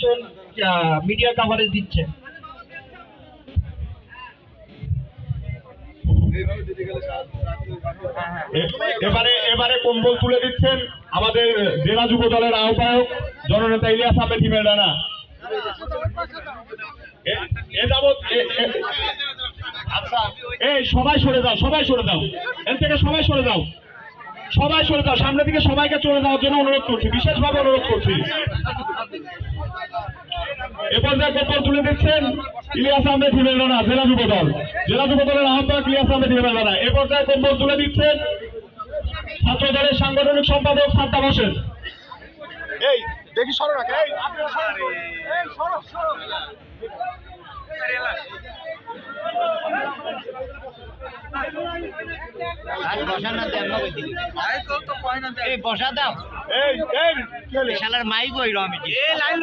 একজন media coverage দিচ্ছেন। এবারে কম্বল তুলে দিচ্ছেন আমাদের জেলা যুব দলের আহ্বায়ক জননেতা ইলিয়াস আহমেদ হিমেল রানা। আচ্ছা, এই সবাই সরে যাও, সবাই সরে যাও, এর থেকে সবাই সরে যাও, সবাই সরে যাও, সামনে থেকে সবাইকে চলে যাওয়ার জন্য অনুরোধ করছি, বিশেষভাবে অনুরোধ করছি। এ পর্যায়ে কম্বল তুলে দিচ্ছেন ইলিয়াস আহমেদ হিমেল রানা, জেলা যুব দল, জেলা যুব দলের আহ্বায়ক ইলিয়াস আহমেদ হিমেল রানা। এ পর্যায়ে কম্বল তুলে দিচ্ছেন ছাত্র দলের সাংগঠনিক সম্পাদক সাদ্দাম হোসেন। এই দেখি সরো না, বসা দাও, শালার মাইক ওই রমি লাইন